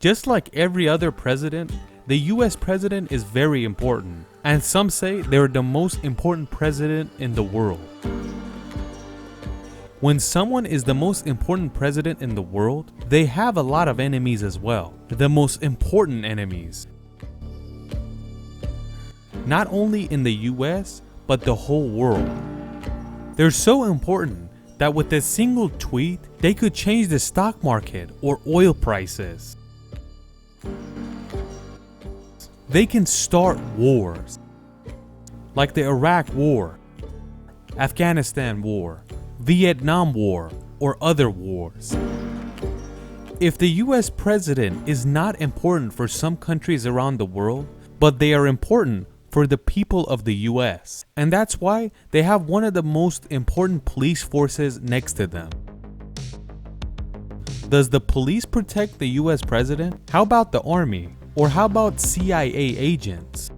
Just like every other president, the US president is very important, and some say they're the most important president in the world. When someone is the most important president in the world, they have a lot of enemies as well, the most important enemies. Not only in the US, but the whole world. They're so important that with a single tweet, they could change the stock market or oil prices. They can start wars, like the Iraq War, Afghanistan War, Vietnam War, or other wars. If the US president is not important for some countries around the world, but they are important for the people of the US, and that's why they have one of the most important police forces next to them. Does the police protect the US president? How about the army? Or how about CIA agents?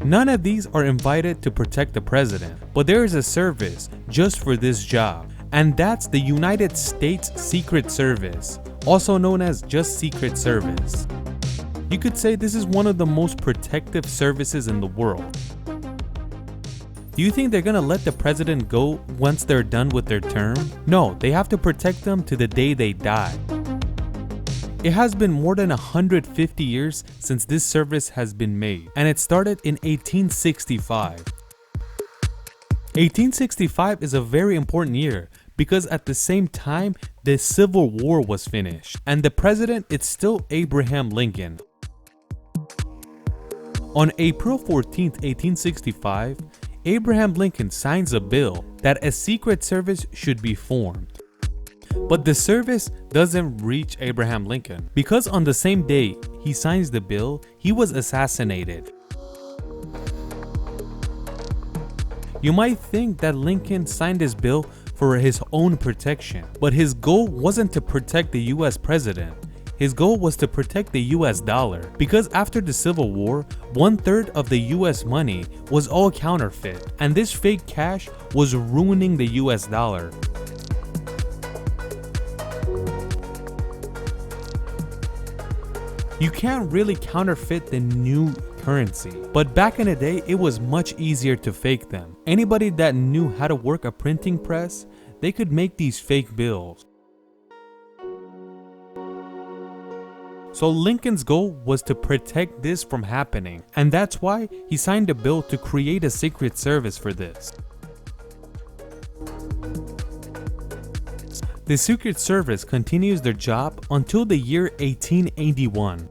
None of these are invited to protect the president, but there is a service just for this job, and that's the United States Secret Service, also known as just Secret Service. You could say this is one of the most protective services in the world. Do you think they're gonna let the president go once they're done with their term? No, they have to protect them to the day they die. It has been more than 150 years since this service has been made, and it started in 1865. 1865 is a very important year because at the same time, the Civil War was finished, and the president is still Abraham Lincoln. On April 14, 1865, Abraham Lincoln signs a bill that a secret service should be formed. But the service doesn't reach Abraham Lincoln because on the same day he signs the bill, he was assassinated. You might think that Lincoln signed his bill for his own protection, but his goal wasn't to protect the US president. His goal was to protect the US dollar because after the Civil War, 1/3 of the US money was all counterfeit, and this fake cash was ruining the US dollar. You can't really counterfeit the new currency, but back in the day, it was much easier to fake them. Anybody that knew how to work a printing press, they could make these fake bills. So Lincoln's goal was to protect this from happening, and that's why he signed a bill to create a secret service for this. The Secret Service continues their job until the year 1881.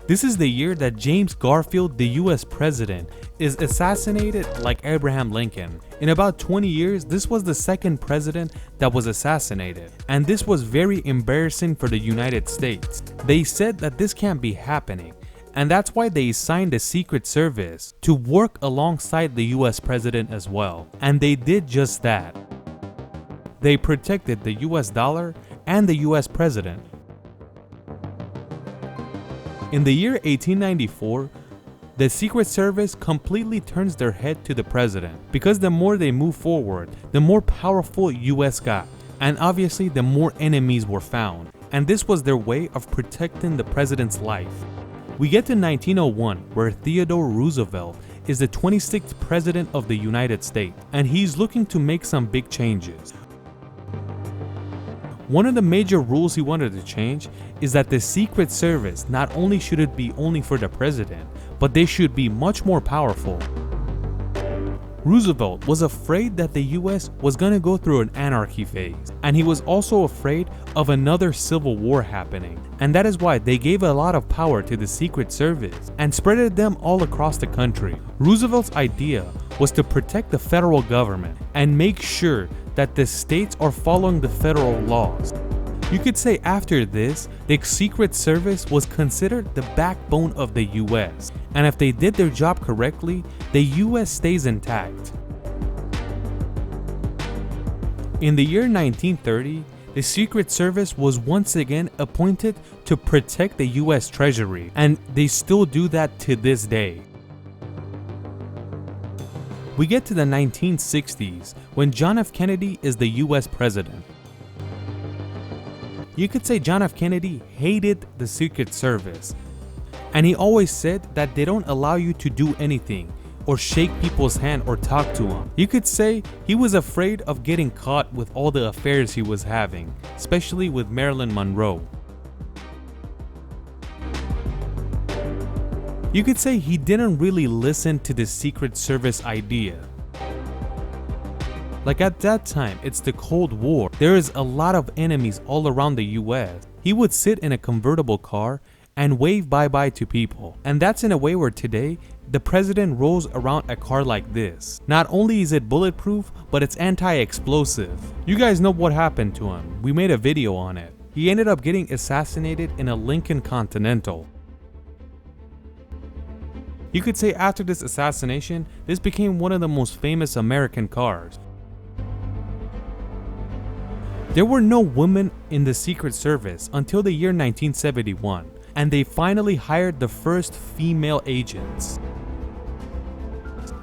This is the year that James Garfield, the US president, is assassinated like Abraham Lincoln. In about 20 years, this was the second president that was assassinated, and this was very embarrassing for the United States. They said that this can't be happening, and that's why they signed a Secret Service to work alongside the US president as well, and they did just that. They protected the US dollar and the US president. In the year 1894, the Secret Service completely turns their head to the president because the more they move forward, the more powerful US got, and obviously the more enemies were found, and this was their way of protecting the president's life. We get to 1901, where Theodore Roosevelt is the 26th president of the United States, and he's looking to make some big changes. One of the major rules he wanted to change is that the Secret Service not only should it be only for the president, but they should be much more powerful. Roosevelt was afraid that the US was going to go through an anarchy phase, and he was also afraid of another civil war happening, and that is why they gave a lot of power to the Secret Service and spreaded them all across the country. Roosevelt's idea was to protect the federal government and make sure that the states are following the federal laws. You could say after this, the Secret Service was considered the backbone of the US, and if they did their job correctly, the US stays intact. In the year 1930, the Secret Service was once again appointed to protect the US Treasury, and they still do that to this day. We get to the 1960s when John F. Kennedy is the US president. You could say John F. Kennedy hated the Secret Service, and he always said that they don't allow you to do anything or shake people's hand or talk to them. You could say he was afraid of getting caught with all the affairs he was having, especially with Marilyn Monroe. You could say he didn't really listen to the Secret Service idea. Like at that time, it's the Cold War. There is a lot of enemies all around the US. He would sit in a convertible car and wave bye-bye to people. And that's in a way where today, the president rolls around a car like this. Not only is it bulletproof, but it's anti-explosive. You guys know what happened to him. We made a video on it. He ended up getting assassinated in a Lincoln Continental. You could say after this assassination, this became one of the most famous American cars. There were no women in the Secret Service until the year 1971, and they finally hired the first female agents.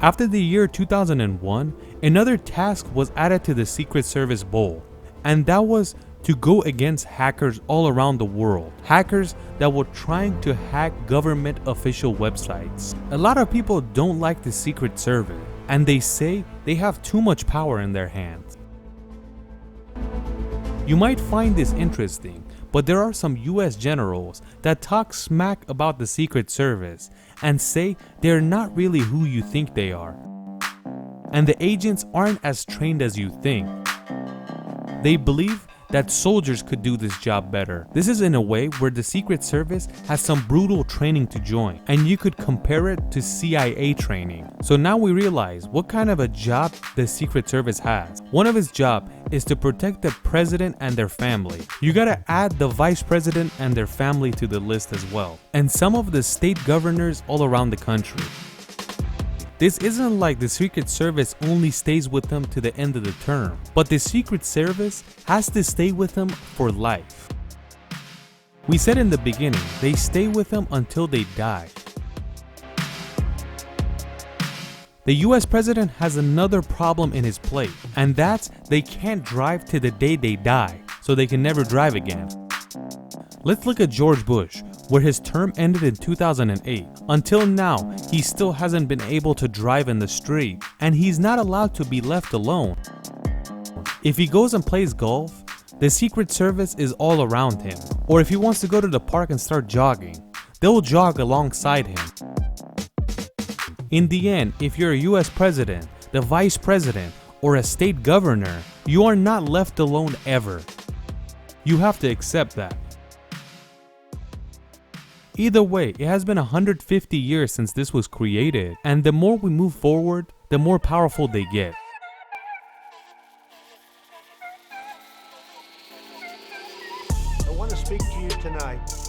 After the year 2001, another task was added to the Secret Service bowl, and that was to go against hackers all around the world. Hackers that were trying to hack government official websites. A lot of people don't like the Secret Service, and they say they have too much power in their hands. You might find this interesting, but there are some US generals that talk smack about the Secret Service and say they're not really who you think they are. And the agents aren't as trained as you think. They believe that soldiers could do this job better. This is in a way where the Secret Service has some brutal training to join, and you could compare it to CIA training. So now we realize what kind of a job the Secret Service has. One of its jobs is to protect the president and their family. You gotta add the vice president and their family to the list as well, and some of the state governors all around the country. This isn't like the Secret Service only stays with them to the end of the term, but the Secret Service has to stay with them for life. We said in the beginning, they stay with them until they die. The US president has another problem in his plate, and that's they can't drive to the day they die, so they can never drive again. Let's look at George Bush, where his term ended in 2008. Until now, he still hasn't been able to drive in the street, and he's not allowed to be left alone. If he goes and plays golf, the Secret Service is all around him. Or if he wants to go to the park and start jogging, they'll jog alongside him. In the end, if you're a US president, the vice president, or a state governor, you are not left alone ever. You have to accept that. Either way, it has been 150 years since this was created, and the more we move forward, the more powerful they get. I want to speak to you tonight